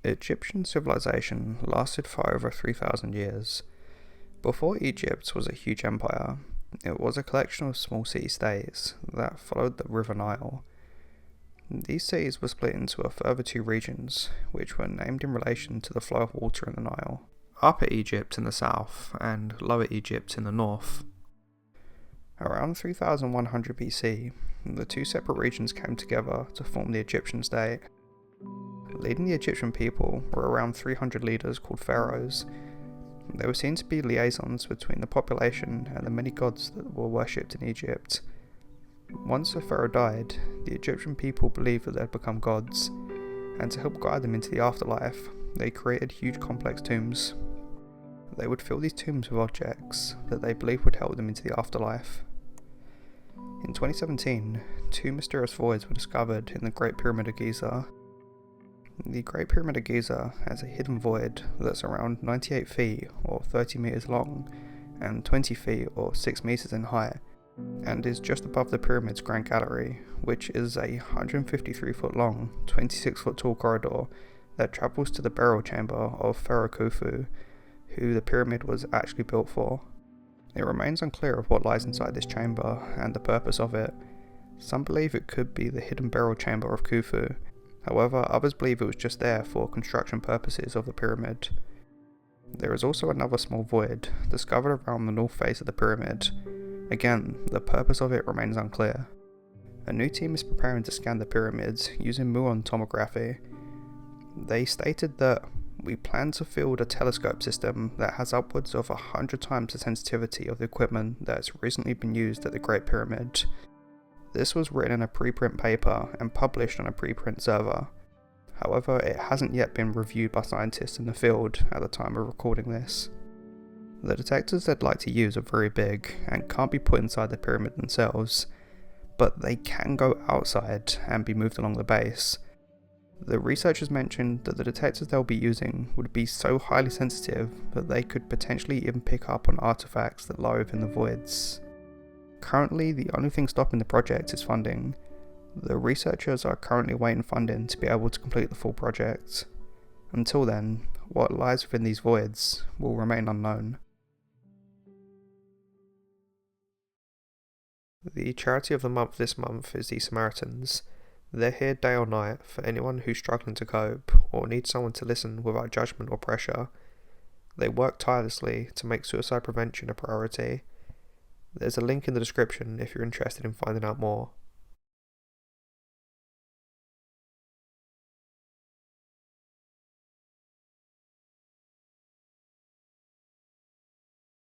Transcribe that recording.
Egyptian civilization lasted for over 3,000 years. Before Egypt was a huge empire, it was a collection of small city-states that followed the River Nile. These cities were split into a further two regions, which were named in relation to the flow of water in the Nile: Upper Egypt in the south and Lower Egypt in the north. Around 3100 BC, the two separate regions came together to form the Egyptian state. Leading the Egyptian people were around 300 leaders called pharaohs. They were seen to be liaisons between the population and the many gods that were worshipped in Egypt. Once the pharaoh died, the Egyptian people believed that they had become gods, and to help guide them into the afterlife, they created huge complex tombs. They would fill these tombs with objects that they believed would help them into the afterlife. In 2017, two mysterious voids were discovered in the Great Pyramid of Giza. The Great Pyramid of Giza has a hidden void that's around 98 feet or 30 meters long and 20 feet or 6 meters in height, and is just above the pyramid's Grand Gallery, which is a 153 foot long, 26 foot tall corridor that travels to the burial chamber of Pharaoh Khufu, who the pyramid was actually built for. It remains unclear of what lies inside this chamber and the purpose of it. Some believe it could be the hidden burial chamber of Khufu. However, others believe it was just there for construction purposes of the pyramid. There is also another small void discovered around the north face of the pyramid. Again, the purpose of it remains unclear. A new team is preparing to scan the pyramids using muon tomography. They stated that we plan to field a telescope system that has upwards of 100 times the sensitivity of the equipment that has recently been used at the Great Pyramid. This was written in a preprint paper and published on a preprint server. However, it hasn't yet been reviewed by scientists in the field at the time of recording this. The detectors they'd like to use are very big and can't be put inside the pyramid themselves, but they can go outside and be moved along the base. The researchers mentioned that the detectors they'll be using would be so highly sensitive that they could potentially even pick up on artifacts that lie within the voids. Currently, the only thing stopping the project is funding. The researchers are currently awaiting funding to be able to complete the full project. Until then, what lies within these voids will remain unknown. The charity of the month this month is the Samaritans. They're here day or night for anyone who's struggling to cope or needs someone to listen without judgment or pressure. They work tirelessly to make suicide prevention a priority. There's a link in the description if you're interested in finding out more.